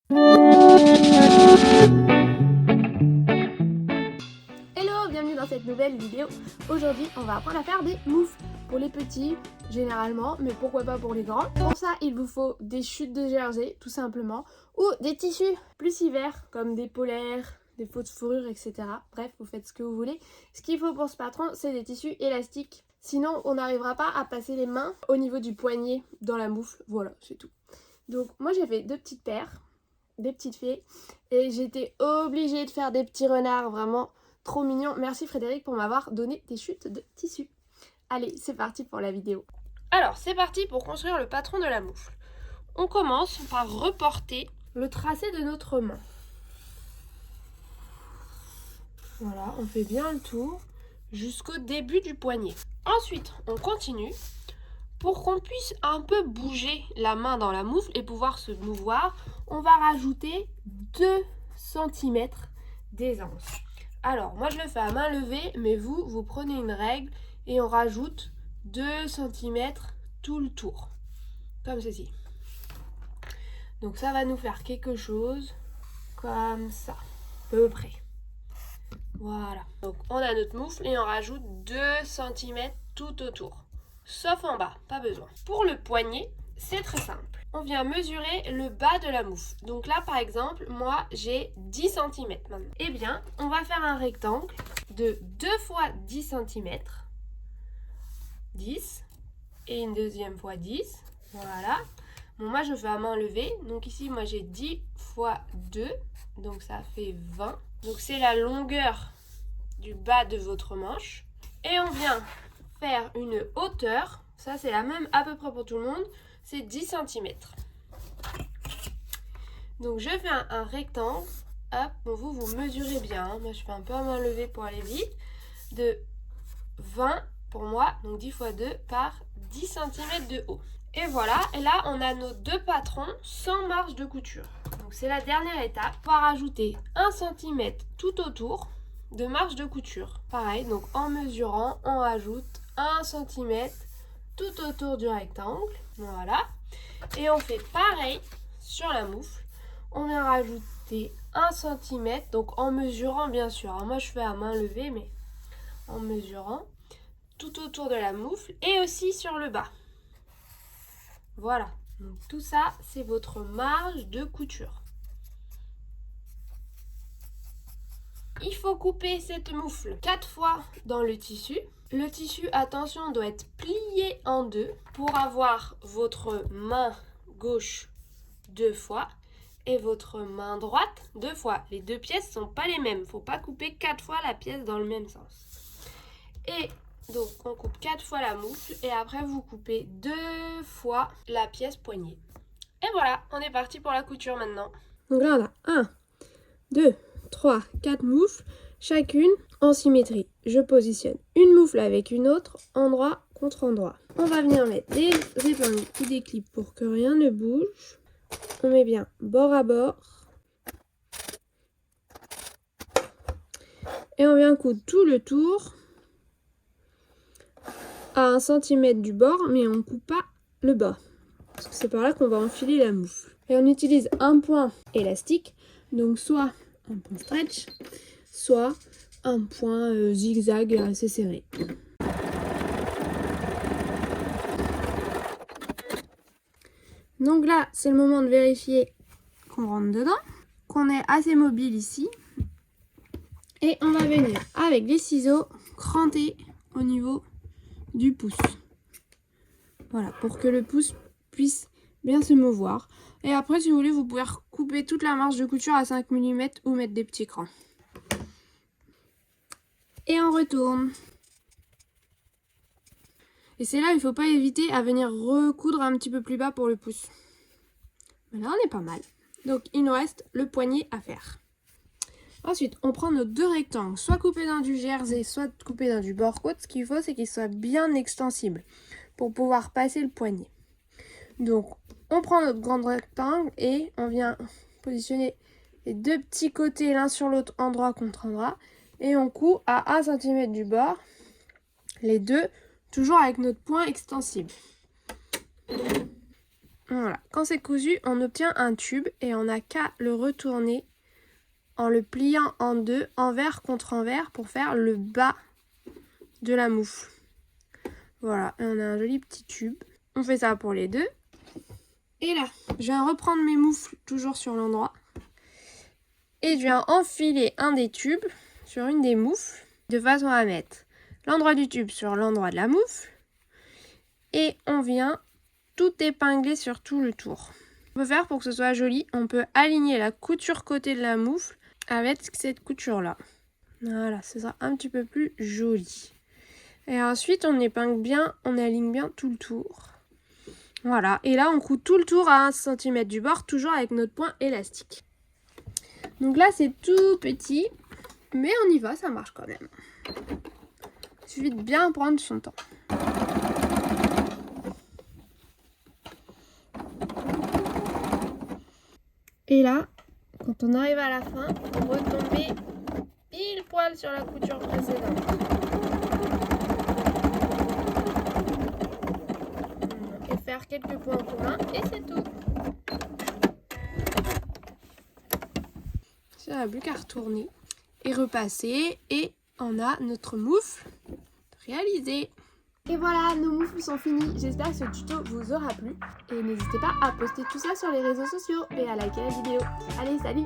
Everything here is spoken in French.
Hello, bienvenue dans cette nouvelle vidéo. Aujourd'hui, on va apprendre à faire des moufles pour les petits, généralement, mais pourquoi pas pour les grands. Pour ça, il vous faut des chutes de jersey, tout simplement, ou des tissus plus hiver, comme des polaires, des fausses fourrures, etc. Bref, vous faites ce que vous voulez. Ce qu'il faut pour ce patron, c'est des tissus élastiques. Sinon, on n'arrivera pas à passer les mains au niveau du poignet dans la moufle. Voilà, c'est tout. Donc, moi, j'ai fait 2 petites paires, des petites fées, et j'étais obligée de faire des petits renards, vraiment trop mignons. Merci Frédéric pour m'avoir donné des chutes de tissu. Allez, c'est parti pour la vidéo. Alors, c'est parti pour construire le patron de la moufle. On commence par reporter le tracé de notre main. Voilà, on fait bien le tour jusqu'au début du poignet. Ensuite, on continue pour qu'on puisse un peu bouger la main dans la moufle et pouvoir se mouvoir. On va rajouter 2 cm d'aisance. Alors, moi je le fais à main levée, mais vous prenez une règle et on rajoute 2 cm tout le tour, comme ceci. Donc ça va nous faire quelque chose comme ça, à peu près. Voilà. Donc on a notre moufle et on rajoute 2 cm tout autour. Sauf en bas, pas besoin. Pour le poignet, c'est très simple. On vient mesurer le bas de la moufle. Donc là, par exemple, moi, j'ai 10 cm maintenant. Eh bien, on va faire un rectangle de 2 fois 10 cm. 10. Et une deuxième fois 10. Voilà. Bon, moi, je fais à main levée. Donc ici, moi, j'ai 10 fois 2. Donc ça fait 20. Donc c'est la longueur du bas de votre manche. Et on vient faire une hauteur, ça c'est la même à peu près pour tout le monde, c'est 10 cm. Donc je fais un rectangle, hop, bon, vous mesurez bien, hein. Moi je fais un peu à main levée pour aller vite, de 20 pour moi, donc 10 fois 2 par 10 cm de haut. Et voilà, et là on a nos 2 patrons sans marge de couture. Donc c'est la dernière étape, on va rajouter 1 cm tout autour de marge de couture. Pareil, donc en mesurant, on rajoute 1 cm tout autour du rectangle. Voilà. Et on fait pareil sur la moufle. On vient rajouter 1 cm, donc en mesurant bien sûr. Alors moi je fais à main levée, mais en mesurant tout autour de la moufle et aussi sur le bas. Voilà. Donc tout ça, c'est votre marge de couture. Il faut couper cette moufle 4 fois dans le tissu. Le tissu, attention, doit être plié en 2 pour avoir votre main gauche 2 fois et votre main droite 2 fois. Les 2 pièces ne sont pas les mêmes. Il ne faut pas couper 4 fois la pièce dans le même sens. Et donc, on coupe 4 fois la moufle et après, vous coupez 2 fois la pièce poignée. Et voilà, on est parti pour la couture maintenant. Donc là, on a 1, 2, 3, 4 moufles, chacune en symétrie. Je positionne une moufle avec une autre, endroit contre endroit. On va venir mettre des épingles ou des clips pour que rien ne bouge. On met bien bord à bord. Et on vient coudre tout le tour à 1 cm du bord, mais on ne coupe pas le bas. Parce que c'est par là qu'on va enfiler la moufle. Et on utilise un point élastique, donc soit un point stretch, soit un point zigzag assez serré. Donc là, c'est le moment de vérifier qu'on rentre dedans, qu'on est assez mobile ici. Et on va venir, avec les ciseaux, cranter au niveau du pouce. Voilà, pour que le pouce puisse bien se mouvoir. Et après, si vous voulez, vous pouvez couper toute la marge de couture à 5 mm ou mettre des petits crans. Et on retourne. Et c'est là, il ne faut pas éviter à venir recoudre un petit peu plus bas pour le pouce. Mais là, on est pas mal. Donc, il nous reste le poignet à faire. Ensuite, on prend nos 2 rectangles, soit coupés dans du jersey, soit coupés dans du bord-côte. Ce qu'il faut, c'est qu'ils soient bien extensibles pour pouvoir passer le poignet. Donc, on prend notre grand rectangle et on vient positionner les 2 petits côtés l'un sur l'autre, endroit contre endroit. Et on coud à 1 cm du bord, les deux, toujours avec notre point extensible. Voilà, quand c'est cousu, on obtient un tube et on n'a qu'à le retourner en le pliant en deux, envers contre envers, pour faire le bas de la moufle. Voilà, et on a un joli petit tube. On fait ça pour les deux. Et là, je viens reprendre mes moufles toujours sur l'endroit. Et je viens enfiler un des tubes sur une des moufles, de façon à mettre l'endroit du tube sur l'endroit de la moufle. Et on vient tout épingler sur tout le tour. On peut faire pour que ce soit joli, on peut aligner la couture côté de la moufle avec cette couture là. Voilà, ce sera un petit peu plus joli. Et ensuite on épingle bien, on aligne bien tout le tour. Voilà, et là on coud tout le tour à 1 cm du bord, toujours avec notre point élastique. Donc là c'est tout petit, mais on y va, ça marche quand même. Il suffit de bien prendre son temps. Et là, quand on arrive à la fin, on retombe pile poil sur la couture précédente. Et faire quelques points en commun et c'est tout. Ça n'a plus qu'à retourner et repasser et on a notre moufle réalisé. Et voilà, nos moufles sont finis. J'espère que ce tuto vous aura plu. Et n'hésitez pas à poster tout ça sur les réseaux sociaux et à liker la vidéo. Allez, salut!